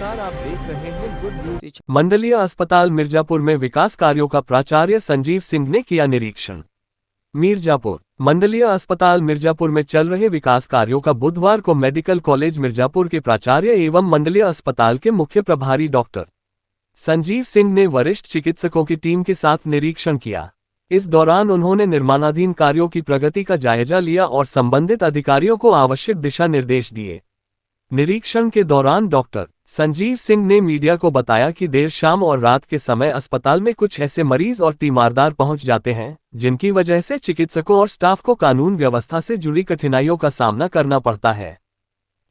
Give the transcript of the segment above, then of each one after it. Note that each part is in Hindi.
नमस्कार, आप देख रहे हैं गुड न्यूज। मंडलीय अस्पताल मिर्जापुर में विकास कार्यों का प्राचार्य संजीव सिंह ने किया निरीक्षण। मिर्जापुर मंडलीय अस्पताल मिर्जापुर में चल रहे विकास कार्यों का बुधवार को मेडिकल कॉलेज मिर्जापुर के प्राचार्य एवं मंडलीय अस्पताल के मुख्य प्रभारी डॉक्टर संजीव सिंह ने वरिष्ठ चिकित्सकों की टीम के साथ निरीक्षण किया। इस दौरान उन्होंने निर्माणाधीन कार्यों की प्रगति का जायजा लिया और संबंधित अधिकारियों को आवश्यक दिशा निर्देश दिए। निरीक्षण के दौरान डॉक्टर संजीव सिंह ने मीडिया को बताया कि देर शाम और रात के समय अस्पताल में कुछ ऐसे मरीज और तीमारदार पहुंच जाते हैं जिनकी वजह से चिकित्सकों और स्टाफ को कानून व्यवस्था से जुड़ी कठिनाइयों का सामना करना पड़ता है।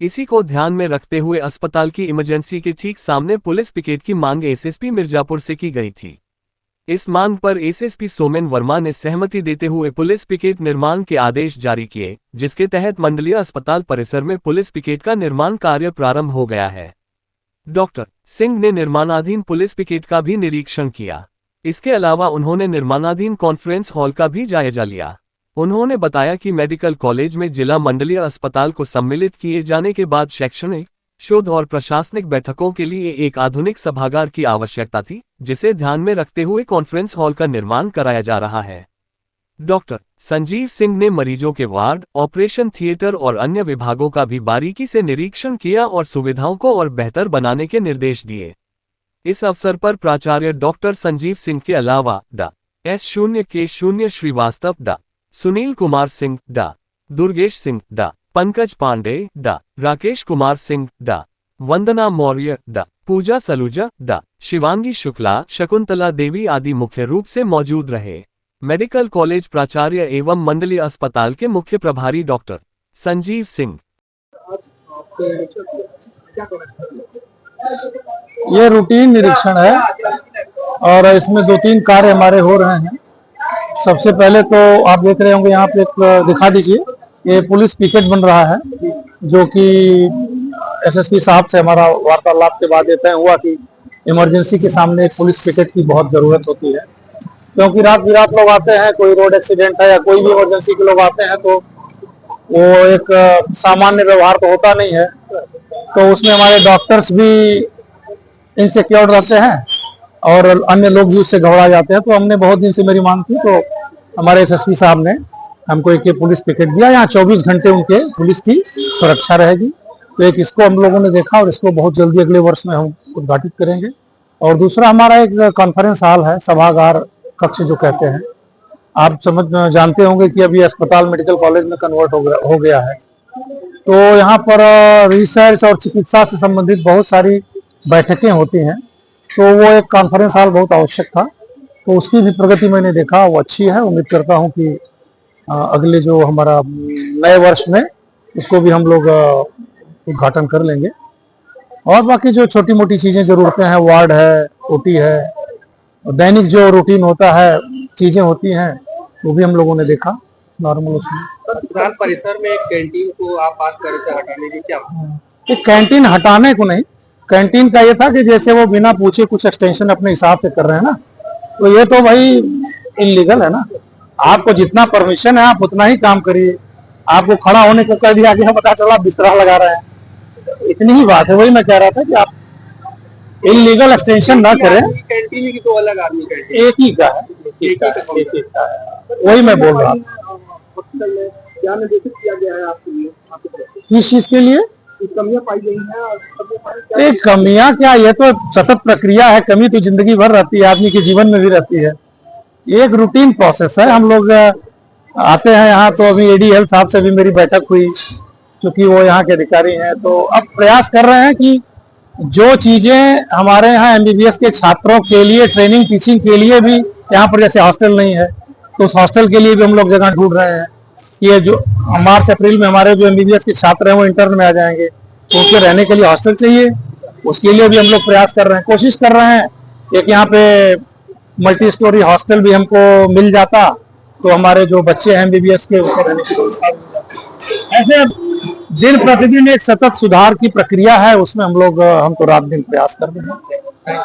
इसी को ध्यान में रखते हुए अस्पताल की इमरजेंसी के ठीक सामने पुलिस पिकेट की मांग एसएसपी मिर्जापुर से की गई थी। इस मांग पर एसएसपी सोमेन वर्मा ने सहमति देते हुए पुलिस पिकेट निर्माण के आदेश जारी किए, जिसके तहत मंडलीय अस्पताल परिसर में पुलिस पिकेट का निर्माण कार्य प्रारंभ हो गया है। डॉक्टर सिंह ने निर्माणाधीन पुलिस पिकेट का भी निरीक्षण किया। इसके अलावा उन्होंने निर्माणाधीन कॉन्फ्रेंस हॉल का भी जायजा लिया। उन्होंने बताया कि मेडिकल कॉलेज में जिला मंडलीय अस्पताल को सम्मिलित किए जाने के बाद शैक्षणिक, शोध और प्रशासनिक बैठकों के लिए एक आधुनिक सभागार की आवश्यकता थी, जिसे ध्यान में रखते हुए कॉन्फ्रेंस हॉल का निर्माण कराया जा रहा है। डॉक्टर संजीव सिंह ने मरीजों के वार्ड, ऑपरेशन थिएटर और अन्य विभागों का भी बारीकी से निरीक्षण किया और सुविधाओं को और बेहतर बनाने के निर्देश दिए। इस अवसर पर प्राचार्य डॉक्टर संजीव सिंह के अलावा डा S0K0 श्रीवास्तव, डा सुनील कुमार सिंह, डा दुर्गेश सिंह, डा पंकज पांडे, डा राकेश कुमार सिंह, डा वंदना मौर्य, डा पूजा सलूजा, डा शिवांगी शुक्ला, शकुंतला देवी आदि मुख्य रूप से मौजूद रहे। मेडिकल कॉलेज प्राचार्य एवं मंडलीय अस्पताल के मुख्य प्रभारी डॉक्टर संजीव सिंह। ये रूटीन निरीक्षण है और इसमें 2-3 कार्य हमारे हो रहे हैं। सबसे पहले तो आप देख रहे होंगे यहाँ पे एक दिखा दीजिए, ये पुलिस पिकेट बन रहा है, जो कि एसएसपी साहब से हमारा वार्तालाप के बाद तय हुआ कि इमरजेंसी के सामने एक पुलिस पिकेट की बहुत जरूरत होती है, क्योंकि रात बिरात लोग आते हैं, कोई रोड एक्सीडेंट है या कोई भी इमरजेंसी के लोग आते हैं तो वो एक सामान्य व्यवहार तो होता नहीं है, तो उसमें हमारे डॉक्टर्स भी इनसिक्योर रहते हैं और अन्य लोग भी उससे घबरा जाते हैं। तो हमने बहुत दिन से मेरी मांग थी, तो हमारे एसएसपी साहब ने हमको एक पुलिस पिकेट दिया। यहाँ 24 घंटे उनके पुलिस की सुरक्षा रहेगी। तो एक इसको हम लोगों ने देखा और इसको बहुत जल्दी अगले वर्ष में हम उद्घाटित करेंगे। और दूसरा हमारा एक कॉन्फ्रेंस हॉल है, सभागार कक्ष जो कहते हैं, आप जानते होंगे कि अभी अस्पताल मेडिकल कॉलेज में कन्वर्ट हो गया है। तो यहाँ पर रिसर्च और चिकित्सा से संबंधित बहुत सारी बैठकें होती हैं, तो वो एक कॉन्फ्रेंस हॉल बहुत आवश्यक था। तो उसकी भी प्रगति मैंने देखा, वो अच्छी है। उम्मीद करता हूँ कि अगले जो हमारा नए वर्ष में इसको भी हम लोग उद्घाटन कर लेंगे। और बाकी जो छोटी मोटी चीजें जरूरतें हैं, वार्ड है, ओटी है, दैनिक जो रूटीन होता है, चीजें होती हैं, वो भी हम लोगों ने देखा नॉर्मल। उसमें अस्पताल परिसर में एक कैंटीन को आप बात कर रहे थे हटाने की, क्या एक कैंटीन हटाने को नहीं, कैंटीन का ये था कि जैसे वो बिना पूछे कुछ एक्सटेंशन अपने हिसाब से कर रहे हैं ना, तो ये तो भाई इलीगल है ना। आपको जितना परमिशन है आप उतना ही काम करिए। आपको खड़ा होने को कह दिया गया, पता चला बिस्तरा लगा रहे हैं, इतनी ही बात है। वही मैं कह रहा था कि आप इलीगल एक्सटेंशन ना करें। कैंटीन की तो अलग आदमी कैंटीन एक ही का है, एक ही का है, वही मैं बोल रहा हूँ। क्या निर्देशित किया गया है आपके लिए? किस चीज के लिए कमियां पाई गई हैं? कमियां क्या, ये तो सतत प्रक्रिया है। कमी तो जिंदगी भर रहती है, आदमी के जीवन में भी रहती है। एक रूटीन प्रोसेस है। हम लोग आते हैं यहाँ, तो अभी एडी हेल्थ साहब से भी मेरी बैठक हुई, क्योंकि वो यहाँ के अधिकारी हैं। तो अब प्रयास कर रहे हैं कि जो चीजें हमारे यहाँ एमबीबीएस के छात्रों के लिए ट्रेनिंग टीचिंग के लिए भी यहाँ पर, जैसे हॉस्टल नहीं है तो उस हॉस्टल के लिए भी हम लोग जगह ढूंढ रहे हैं। ये जो मार्च अप्रैल में हमारे जो एमबीबीएस के छात्र हैं वो इंटर्न में आ जाएंगे, तो उनके रहने के लिए हॉस्टल चाहिए, उसके लिए भी हम लोग प्रयास कर रहे हैं, कोशिश कर रहे हैं। एक यहाँ पे मल्टी स्टोरी हॉस्टल भी हमको मिल जाता तो हमारे जो बच्चे हैं एमबीबीएस के, उनके रहने की व्यवस्था मिल जाती। ऐसे दिन प्रतिदिन एक सतत सुधार की प्रक्रिया है, उसमें हम तो रात दिन प्रयास कर रहे हैं।